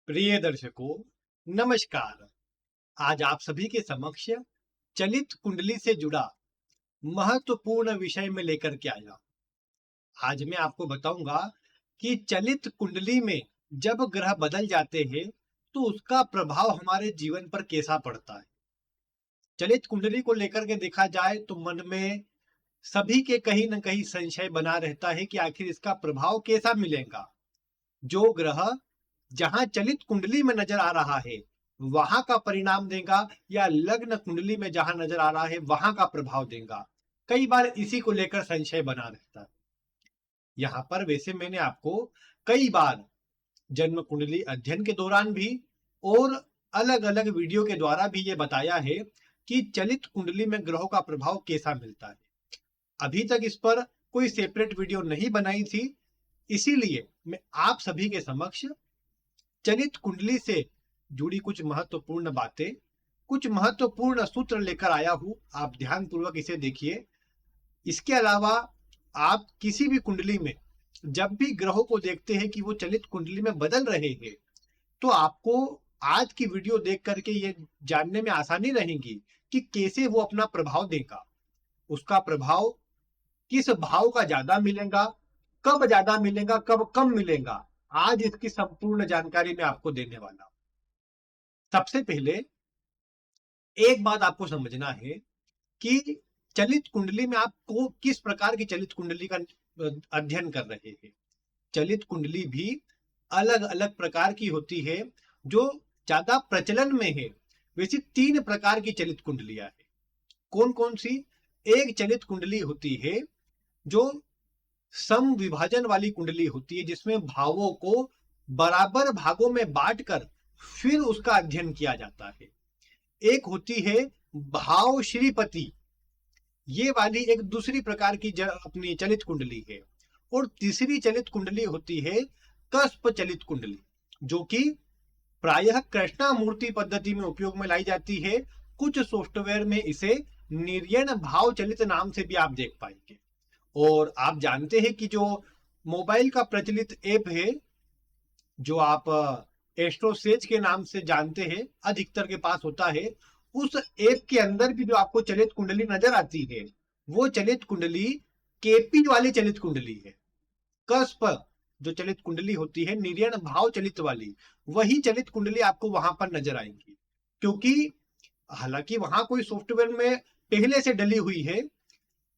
प्रिय दर्शकों, नमस्कार। आज आप सभी के समक्ष चलित कुंडली से जुड़ा महत्वपूर्ण विषय में लेकर के आया। आज मैं आपको बताऊंगा कि चलित कुंडली में जब ग्रह बदल जाते हैं तो उसका प्रभाव हमारे जीवन पर कैसा पड़ता है। चलित कुंडली को लेकर के देखा जाए तो मन में सभी के कहीं न कहीं संशय बना रहता है कि आखिर इसका प्रभाव कैसा मिलेगा। जो ग्रह जहां चलित कुंडली में नजर आ रहा है वहां का परिणाम देगा या लग्न कुंडली में जहां नजर आ रहा है वहां का प्रभाव देगा। कई बार इसी को लेकर संशय बना रहता है। यहाँ पर वैसे मैंने आपको कई बार जन्म कुंडली अध्ययन के दौरान भी और अलग अलग वीडियो के द्वारा भी ये बताया है कि चलित कुंडली में ग्रहों का प्रभाव कैसा मिलता है। अभी तक इस पर कोई सेपरेट वीडियो नहीं बनाई थी, इसीलिए मैं आप सभी के समक्ष चलित कुंडली से जुड़ी कुछ महत्वपूर्ण बातें, कुछ महत्वपूर्ण सूत्र लेकर आया हूं। आप ध्यानपूर्वक इसे देखिए। इसके अलावा आप किसी भी कुंडली में जब भी ग्रहों को देखते हैं कि वो चलित कुंडली में बदल रहे हैं तो आपको आज की वीडियो देख करके ये जानने में आसानी रहेगी कि कैसे वो अपना प्रभाव देगा। उसका प्रभाव किस भाव का ज्यादा मिलेगा, कब ज्यादा मिलेगा, कब कम मिलेगा, आज इसकी संपूर्ण जानकारी मैं आपको देने वाला हूं। सबसे पहले एक बात आपको समझना है कि चलित कुंडली में आपको किस प्रकार की चलित कुंडली का अध्ययन कर रहे हैं। चलित कुंडली भी अलग अलग प्रकार की होती है। जो ज्यादा प्रचलन में है वैसी 3 प्रकार की चलित कुंडलियां है। कौन कौन सी? एक चलित कुंडली होती है जो सम विभाजन वाली कुंडली होती है, जिसमें भावों को बराबर भागों में बांटकर फिर उसका अध्ययन किया जाता है। एक होती है भाव श्रीपति, ये वाली एक दूसरी प्रकार की अपनी चलित कुंडली है। और तीसरी चलित कुंडली होती है कस्प चलित कुंडली, जो कि प्रायः कृष्णामूर्ति पद्धति में उपयोग में लाई जाती है। कुछ सॉफ्टवेयर में इसे निर्यण भाव चलित नाम से भी आप देख पाएंगे। और आप जानते हैं कि जो मोबाइल का प्रचलित ऐप है, जो आप एस्ट्रोसेज के नाम से जानते हैं, अधिकतर के पास होता है, उस ऐप के अंदर भी जो आपको चलित कुंडली नजर आती है वो चलित कुंडली केपी वाली चलित कुंडली है। कस्प जो चलित कुंडली होती है निर्यण भाव चलित वाली, वही चलित कुंडली आपको वहां पर नजर आएंगी। क्योंकि हालांकि वहां कोई सॉफ्टवेयर में पहले से डली हुई है,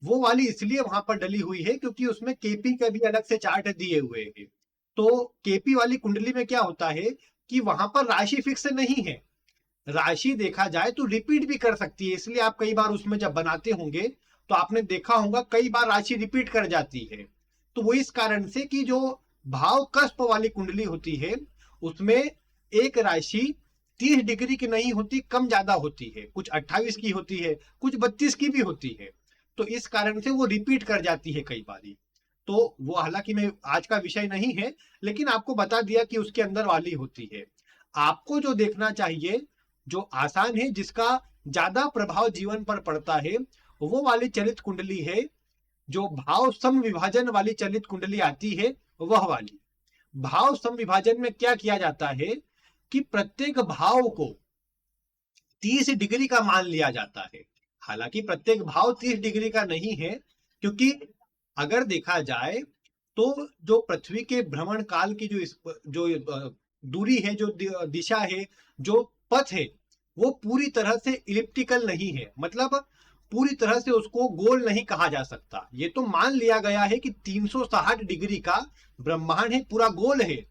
वो वाली इसलिए वहां पर डली हुई है क्योंकि उसमें केपी का भी अलग से चार्ट दिए हुए हैं। तो केपी वाली कुंडली में क्या होता है कि वहां पर राशि फिक्स नहीं है। राशि देखा जाए तो रिपीट भी कर सकती है, इसलिए आप कई बार उसमें जब बनाते होंगे तो आपने देखा होगा कई बार राशि रिपीट कर जाती है। तो वो इस कारण से कि जो भाव कस्प वाली कुंडली होती है उसमें एक राशि 30 डिग्री की नहीं होती, कम ज्यादा होती है। कुछ 28 की होती है, कुछ 32 की भी होती है। तो इस कारण से वो रिपीट कर जाती है कई बारी। तो वो हालांकि मैं आज का विषय नहीं है, लेकिन आपको बता दिया कि उसके अंदर वाली होती है। आपको जो देखना चाहिए, जो आसान है, जिसका ज्यादा प्रभाव जीवन पर पड़ता है, वो वाली चलित कुंडली है जो भाव सम विभाजन वाली चलित कुंडली आती है, वह वाली। भाव सम विभाजन में क्या किया जाता है कि प्रत्येक भाव को 30 डिग्री का मान लिया जाता है। हालांकि प्रत्येक भाव 30 डिग्री का नहीं है, क्योंकि अगर देखा जाए तो जो पृथ्वी के भ्रमण काल की जो दूरी है, जो दिशा है, जो पथ है, वो पूरी तरह से इलिप्टिकल नहीं है। मतलब पूरी तरह से उसको गोल नहीं कहा जा सकता। ये तो मान लिया गया है कि 360 डिग्री का ब्रह्मांड है, पूरा गोल है,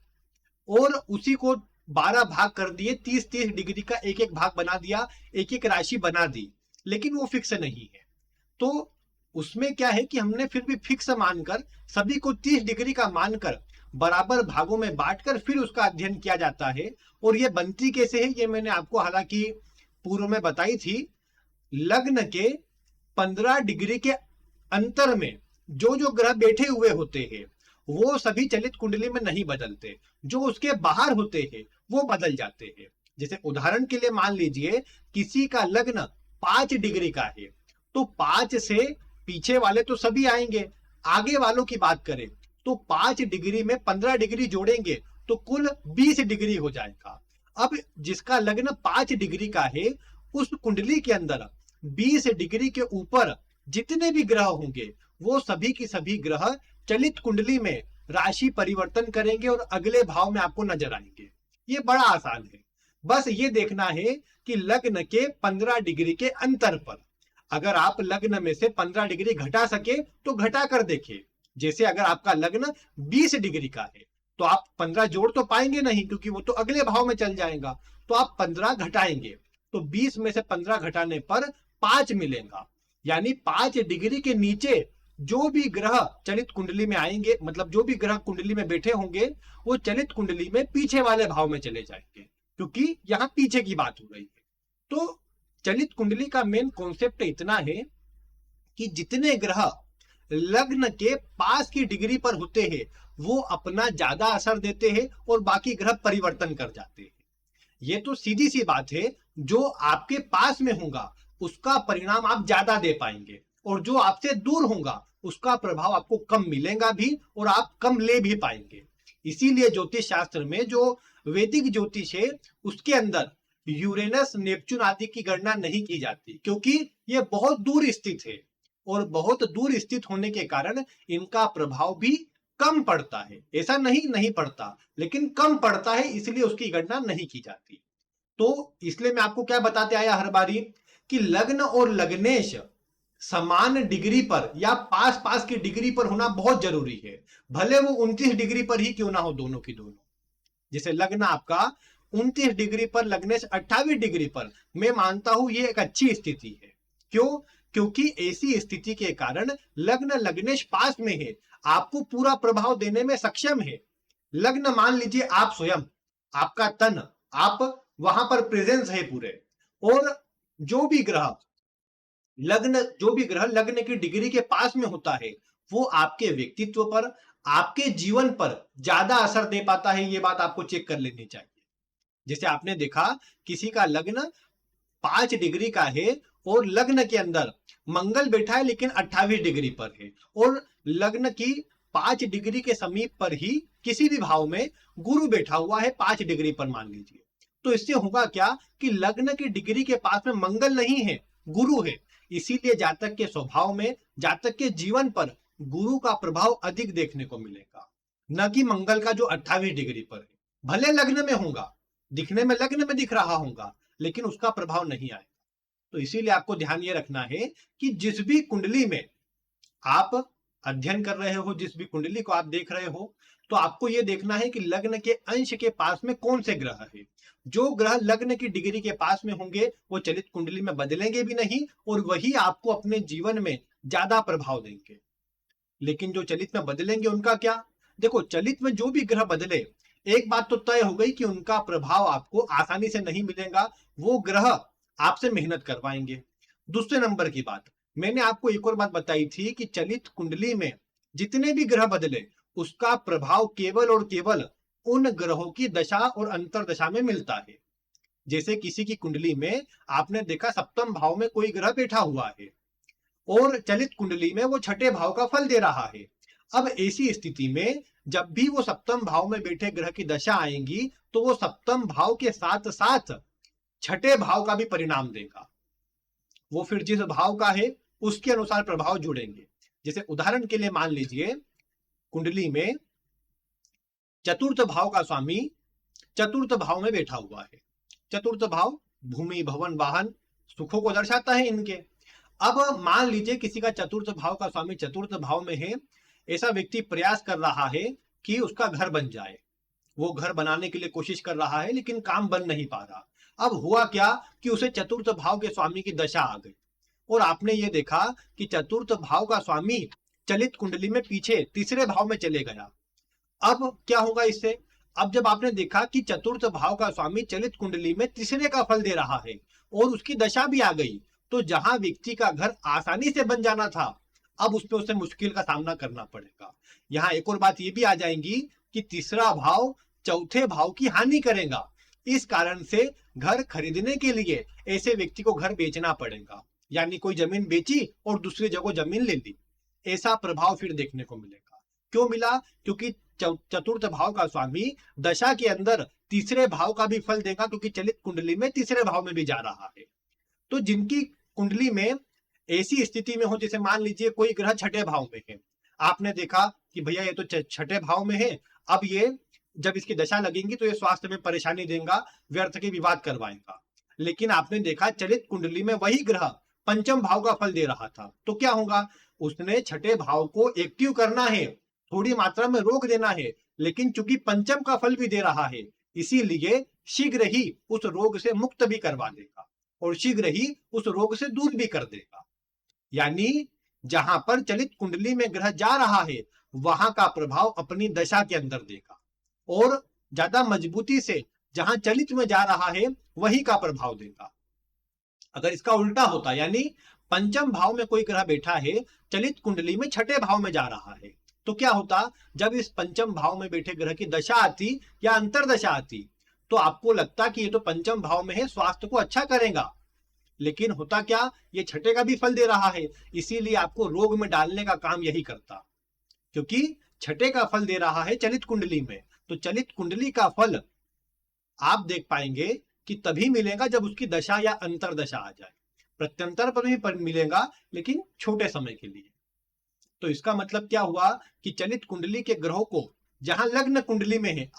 और उसी को 12 भाग कर दिए, 30-30 डिग्री का एक एक भाग बना दिया, एक एक राशि बना दी, लेकिन वो फिक्स नहीं है। तो उसमें क्या है कि हमने फिर भी फिक्स मानकर सभी को 30 डिग्री का मानकर बराबर भागों में बांटकर फिर उसका अध्ययन किया जाता है। और ये बनती कैसे है ये मैंने आपको हालांकि पूर्व में बताई थी। लग्न के 15 डिग्री के अंतर में जो जो ग्रह बैठे हुए होते हैं वो सभी चलित कुंडली में नहीं बदलते, जो उसके बाहर होते हैं वो बदल जाते हैं। जैसे उदाहरण के लिए मान लीजिए किसी का लग्न 5 डिग्री का है, तो 5 से पीछे वाले तो सभी आएंगे। आगे वालों की बात करें तो 5 डिग्री में 15 डिग्री जोड़ेंगे तो कुल 20 डिग्री हो जाएगा। अब जिसका लग्न 5 डिग्री का है, उस कुंडली के अंदर 20 डिग्री के ऊपर जितने भी ग्रह होंगे वो सभी की सभी ग्रह चलित कुंडली में राशि परिवर्तन करेंगे और अगले भाव में आपको नजर आएंगे। ये बड़ा आसान है, बस ये देखना है कि लग्न के 15 डिग्री के अंतर पर अगर आप लग्न में से 15 डिग्री घटा सके तो घटा कर देखिए। जैसे अगर आपका लग्न 20 डिग्री का है तो आप 15 जोड़ तो पाएंगे नहीं, क्योंकि वो तो अगले भाव में चल जाएगा। तो आप 15 घटाएंगे तो 20 में से 15 घटाने पर 5 मिलेगा, यानी 5 डिग्री के नीचे जो भी ग्रह चलित कुंडली में आएंगे, मतलब जो भी ग्रह कुंडली में बैठे होंगे वो चलित कुंडली में पीछे वाले भाव में चले जाएंगे, क्योंकि यहाँ पीछे की बात हो रही है। तो चलित कुंडली का मेन कॉन्सेप्ट इतना है कि जितने ग्रह लग्न के पास की डिग्री पर होते हैं वो अपना ज्यादा असर देते हैं और बाकी ग्रह परिवर्तन कर जाते हैं। ये तो सीधी सी बात है, जो आपके पास में होगा उसका परिणाम आप ज्यादा दे पाएंगे और जो आपसे दूर होगा उसका प्रभाव आपको कम मिलेगा भी और आप कम ले भी पाएंगे। इसीलिए ज्योतिष शास्त्र में जो वैदिक ज्योतिष है उसके अंदर यूरेनस नेपच्यून आदि की गणना नहीं की जाती, क्योंकि ये बहुत दूर स्थित है और बहुत दूर स्थित होने के कारण इनका प्रभाव भी कम पड़ता है। ऐसा नहीं पड़ता, लेकिन कम पड़ता है, इसलिए उसकी गणना नहीं की जाती। तो इसलिए मैं आपको क्या बताते आया हर बारी कि लग्न और लग्नेश समान डिग्री पर या पास पास की डिग्री पर होना बहुत जरूरी है, भले वो 29 डिग्री पर ही क्यों ना हो दोनों की दोनों। जैसे लग्न आपका 29 डिग्री पर, लग्नेश 28 डिग्री पर, मैं मानता हूं ये एक अच्छी स्थिति है। क्यों? क्योंकि ऐसी स्थिति के कारण लग्न लग्नेश पास में है, आपको पूरा प्रभाव देने में सक्षम है। लग्न मान लीजिए आप स्वयं, आपका तन, आप वहां पर प्रेजेंस है पूरे, और जो भी ग्रह लग्न की डिग्री के पास में होता है वो आपके व्यक्तित्व पर, आपके जीवन पर ज्यादा असर दे पाता है। ये बात आपको चेक कर लेनी चाहिए। जैसे आपने देखा किसी का लग्न 5 डिग्री का है और लग्न के अंदर मंगल बैठा है लेकिन 28 डिग्री पर है, और लग्न की 5 डिग्री के समीप पर ही किसी भी भाव में गुरु बैठा हुआ है 5 डिग्री पर मान लीजिए। तो इससे होगा क्या कि लग्न की डिग्री के पास में मंगल नहीं है, गुरु है। इसीलिए जातक के स्वभाव में, जातक के जीवन पर गुरु का प्रभाव अधिक देखने को मिलेगा, न कि मंगल का जो 28 डिग्री पर है। भले लग्न में होगा, दिखने में लग्न में दिख रहा होगा, लेकिन उसका प्रभाव नहीं आएगा। तो इसीलिए आपको ध्यान ये रखना है कि जिस भी कुंडली में आप अध्ययन कर रहे हो, जिस भी कुंडली को आप देख रहे हो, तो आपको यह देखना है कि लग्न के अंश के पास में कौन से ग्रह है। जो ग्रह लग्न की डिग्री के पास में होंगे वो चलित कुंडली में बदलेंगे भी नहीं और वही आपको अपने जीवन में ज्यादा प्रभाव देंगे। लेकिन जो चलित में बदलेंगे उनका क्या? देखो, चलित में जो भी ग्रह बदले, एक बात तो तय हो गई कि उनका प्रभाव आपको आसानी से नहीं मिलेगा, वो ग्रह आपसे मेहनत करवाएंगे। दूसरे नंबर की बात, मैंने आपको एक और बात बताई थी कि चलित कुंडली में जितने भी ग्रह बदले उसका प्रभाव केवल और केवल उन ग्रहों की दशा और अंतर दशा में मिलता है। जैसे किसी की कुंडली में आपने देखा सप्तम भाव में कोई ग्रह बैठा हुआ है और चलित कुंडली में वो छठे भाव का फल दे रहा है। अब ऐसी स्थिति में जब भी वो सप्तम भाव में बैठे ग्रह की दशा आएंगी तो वो सप्तम भाव के साथ साथ छठे भाव का भी परिणाम देगा। वो फिर जिस भाव का है उसके अनुसार प्रभाव जुड़ेंगे। जैसे उदाहरण के लिए मान लीजिए कुंडली में चतुर्थ भाव का स्वामी चतुर्थ भाव में बैठा हुआ है। चतुर्थ भाव भूमि, भवन, वाहन, सुखों को दर्शाता है इनके। अब मान लीजिए किसी का चतुर्थ भाव का स्वामी चतुर्थ भाव में है, ऐसा व्यक्ति प्रयास कर रहा है कि उसका घर बन जाए, वो घर बनाने के लिए कोशिश कर रहा है लेकिन काम बन नहीं पा रहा। अब हुआ क्या कि उसे चतुर्थ भाव के स्वामी की दशा आ गई और आपने ये देखा कि चतुर्थ भाव का स्वामी चलित कुंडली में पीछे तीसरे भाव में चले गया। अब क्या होगा इससे? अब जब आपने देखा कि चतुर्थ भाव का स्वामी चलित कुंडली में तीसरे का फल दे रहा है और उसकी दशा भी आ गई, तो जहां व्यक्ति का घर आसानी से बन जाना था अब उसमें उसे मुश्किल का सामना करना पड़ेगा। यहाँ एक और बात ये भी आ जाएगी कि तीसरा भाव चौथे भाव की हानि करेगा। इस कारण से घर खरीदने के लिए ऐसे व्यक्ति को घर बेचना पड़ेगा, यानी कोई जमीन बेची और दूसरी जगह जमीन ले ली, ऐसा प्रभाव फिर देखने को मिलेगा। क्यों मिला? क्योंकि चतुर्थ भाव का स्वामी दशा के अंदर तीसरे भाव का भी फल देगा, क्योंकि चलित कुंडली में तीसरे भाव में भी जा रहा है। तो जिनकी कुंडली में ऐसी स्थिति में हो, जैसे मान लीजिए कोई ग्रह छठे भाव में है, आपने देखा कि भैया ये तो छठे भाव में है, अब ये जब इसकी दशा लगेगी तो ये स्वास्थ्य में परेशानी देगा, व्यर्थ के विवाद करवाएगा। लेकिन आपने देखा चलित कुंडली में वही ग्रह पंचम भाव का फल दे रहा था, तो क्या होगा? उसने छठे भाव को एक्टिव करना है, थोड़ी मात्रा में रोक देना है, लेकिन चूंकि पंचम का फल भी दे रहा है, इसीलिए शीघ्र ही उस रोग से मुक्त भी करवा देगा और शीघ्र ही उस रोग से दूर भी कर देगा। यानी जहां पर चलित कुंडली में ग्रह जा रहा है वहां का प्रभाव अपनी दशा के अंदर देगा, और ज्यादा मजबूती से जहां चलित में जा रहा है वही का प्रभाव देगा। अगर इसका उल्टा होता, यानी पंचम भाव में कोई ग्रह बैठा है, चलित कुंडली में छठे भाव में जा रहा है, तो क्या होता? जब इस पंचम भाव में बैठे ग्रह की दशा आती या अंतरदशा आती, तो आपको लगता कि ये तो पंचम भाव में है, स्वास्थ्य को अच्छा करेगा, लेकिन होता क्या? ये छठे का भी फल दे रहा है, इसीलिए आपको रोग में डालने का काम यही करता, क्योंकि छठे का फल दे रहा है चलित कुंडली में। तो चलित कुंडली का फल आप देख पाएंगे कि तभी मिलेगा जब उसकी दशा या अंतरदशा आ जाए, प्रत्यंतर पर भी मिलेगा, लेकिन छोटे समय के लिए। तो इसका मतलब क्या हुआ कि चलित कुंडली के ग्रहों को जहां लग्न कुंडली में है,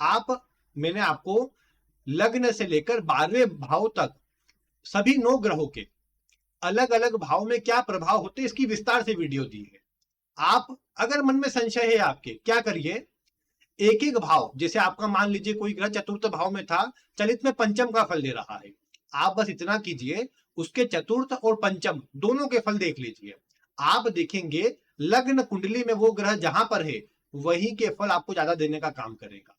मैंने आपको लग्न से लेकर 12वें भाव तक सभी 9 ग्रहों के अलग अलग भाव में क्या प्रभाव होते हैं इसकी विस्तार से वीडियो दी है। आप अगर मन में संशय है आपके, क्या करिए, एक एक भाव, जैसे आपका मान लीजिए कोई ग्रह चतुर्थ भाव में था, चलित में पंचम का फल दे रहा है, आप बस इतना कीजिए उसके चतुर्थ और पंचम दोनों के फल देख लीजिए। आप देखेंगे लग्न कुंडली में वो ग्रह जहां पर है वही के फल आपको ज्यादा देने का काम करेगा,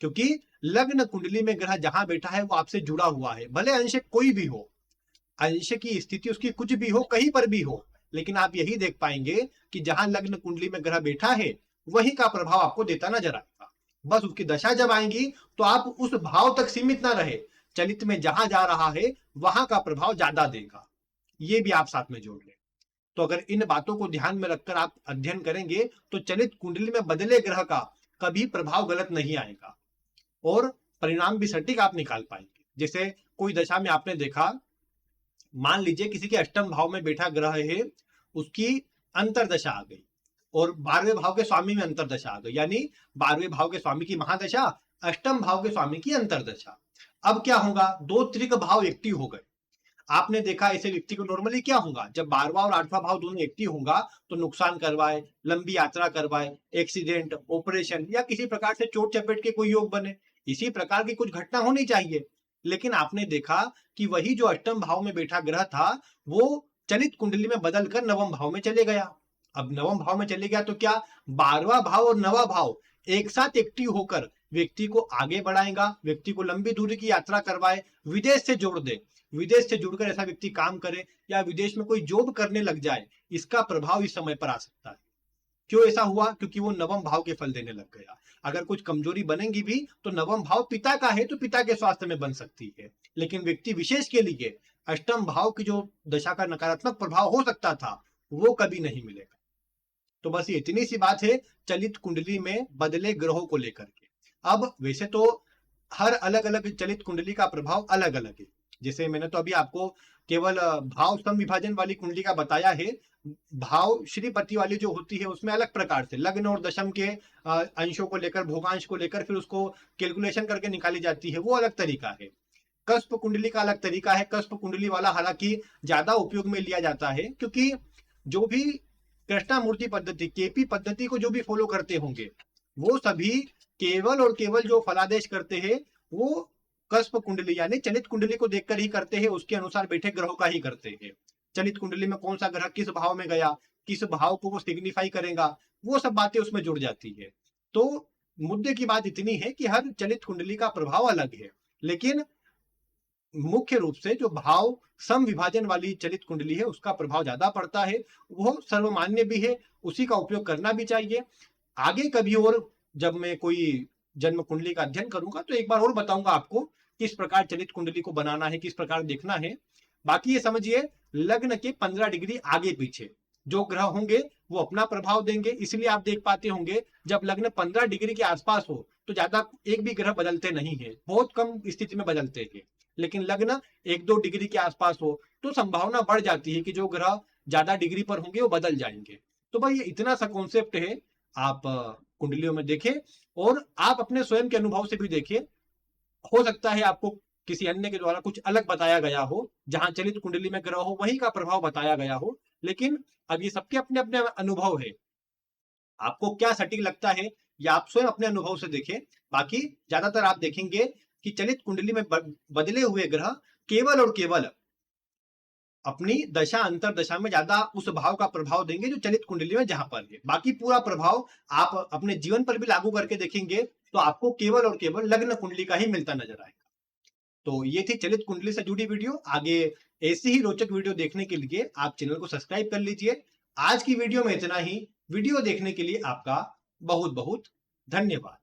क्योंकि लग्न कुंडली में ग्रह जहां बैठा है वो आपसे जुड़ा हुआ है, भले अंश कोई भी हो, अंश की स्थिति उसकी कुछ भी हो, कहीं पर भी हो, लेकिन आप यही देख पाएंगे कि जहां लग्न कुंडली में ग्रह बैठा है वही का प्रभाव आपको देता नजर आएगा। बस उसकी दशा जब आएंगी तो आप उस भाव तक सीमित ना रहे, चलित में जहां जा रहा है वहां का प्रभाव ज्यादा देगा, ये भी आप साथ में जोड़ लें। तो अगर इन बातों को ध्यान में रखकर आप अध्ययन करेंगे तो चलित कुंडली में बदले ग्रह का कभी प्रभाव गलत नहीं आएगा और परिणाम भी सटीक आप निकाल पाएंगे। जैसे कोई दशा में आपने देखा, मान लीजिए किसी के अष्टम भाव में बैठा ग्रह है, उसकी अंतरदशा आ गई और 12वें भाव के स्वामी में अंतरदशा आ गई, यानी 12वें भाव के स्वामी की महादशा, अष्टम भाव के स्वामी की अंतरदशा। अब क्या होगा? 2 त्रिक भाव एक्टिव हो गए। आपने देखा ऐसे व्यक्ति को नॉर्मली क्या होगा, जब 12वां और 8वां भाव दोनों एक्टिव होगा तो नुकसान करवाए, लंबी यात्रा करवाए, एक्सीडेंट, ऑपरेशन या किसी प्रकार से चोट चपेट के कोई योग बने, इसी प्रकार की कुछ घटना होनी चाहिए। लेकिन आपने देखा कि वही जो अष्टम भाव में बैठा ग्रह था वो चलित कुंडली में बदलकर नवम भाव में चले गया। अब नवम भाव में चले गया तो क्या 12वां भाव और 9वां भाव एक साथ एक्टिव होकर व्यक्ति को आगे बढ़ाएगा, व्यक्ति को लंबी दूरी की यात्रा करवाए, विदेश से जोड़ दे, विदेश से जुड़कर ऐसा व्यक्ति काम करे या विदेश में कोई जॉब करने लग जाए, इसका प्रभाव इस समय पर आ सकता है। क्यों ऐसा हुआ? क्योंकि वो नवम भाव के फल देने लग गया। अगर कुछ कमजोरी बनेगी भी तो नवम भाव पिता का है तो पिता के स्वास्थ्य में बन सकती है, लेकिन व्यक्ति विशेष के लिए अष्टम भाव की जो दशा का नकारात्मक प्रभाव हो सकता था वो कभी नहीं मिलेगा। तो बस ये इतनी सी बात है चलित कुंडली में बदले ग्रहों को लेकर के। अब वैसे तो हर अलग अलग चलित कुंडली का प्रभाव अलग अलग है, जैसे मैंने तो अभी आपको केवल भाव सम विभाजन वाली कुंडली का बताया है। भाव श्रीपति वाली जो होती है उसमें अलग प्रकार से लग्न और दशम के अंशों को लेकर, भोगांश को लेकर फिर उसको कैलकुलेशन करके निकाली जाती है, वो अलग तरीका है। कस्प कुंडली का अलग तरीका है। कस्प कुंडली वाला हालांकि ज्यादा उपयोग में लिया जाता है, क्योंकि जो भी कृष्णामूर्ति पद्धति, केपी पद्धति को जो भी फॉलो करते होंगे वो सभी केवल और केवल जो फलादेश करते हैं वो कस्प कुंडली यानी चलित कुंडली को देखकर ही करते हैं, उसके अनुसार बैठे ग्रहों का ही करते हैं। चलित कुंडली में कौन सा ग्रह किस भाव में गया, किस भाव को वो सिग्निफाई करेगा, वो सब बातें उसमें जुड़ जाती है। तो मुद्दे की बात इतनी है कि हर चलित कुंडली का प्रभाव अलग है, लेकिन मुख्य रूप से जो भाव सम विभाजन वाली चलित कुंडली है उसका प्रभाव ज्यादा पड़ता है, वो सर्वमान्य भी है, उसी का उपयोग करना भी चाहिए। आगे कभी और जब मैं कोई जन्म कुंडली का अध्ययन करूंगा तो एक बार और बताऊंगा आपको किस प्रकार चलित कुंडली को बनाना है, किस प्रकार देखना है। बाकी ये समझिए लग्न के 15 डिग्री आगे पीछे जो ग्रह होंगे वो अपना प्रभाव देंगे। इसलिए आप देख पाते होंगे जब लग्न 15 डिग्री के आसपास हो तो ज्यादा एक भी ग्रह बदलते नहीं है, बहुत कम स्थिति में बदलते हैं। लेकिन लग्न 1-2 डिग्री के आसपास हो तो संभावना बढ़ जाती है कि जो ग्रह ज्यादा डिग्री पर होंगे वो बदल जाएंगे। तो भाई ये इतना सा कॉन्सेप्ट है, आप कुंडलियों में देखें और आप अपने स्वयं के अनुभव से भी देखें। हो सकता है आपको किसी अन्य के द्वारा कुछ अलग बताया गया हो, जहां चलित कुंडली में ग्रह हो वहीं का प्रभाव बताया गया हो, लेकिन अब ये सबके अपने अपने अनुभव है। आपको क्या सटीक लगता है या आप स्वयं अपने अनुभव से देखें। बाकी ज्यादातर आप देखेंगे कि चलित कुंडली में बदले हुए ग्रह केवल और केवल अपनी दशा अंतर दशा में ज्यादा उस भाव का प्रभाव देंगे जो चलित कुंडली में जहां पर है। बाकी पूरा प्रभाव आप अपने जीवन पर भी लागू करके देखेंगे तो आपको केवल और केवल लग्न कुंडली का ही मिलता नजर आएगा। तो ये थी चलित कुंडली से जुड़ी वीडियो। आगे ऐसी ही रोचक वीडियो देखने के लिए आप चैनल को सब्सक्राइब कर लीजिए। आज की वीडियो में इतना ही। वीडियो देखने के लिए आपका बहुत बहुत धन्यवाद।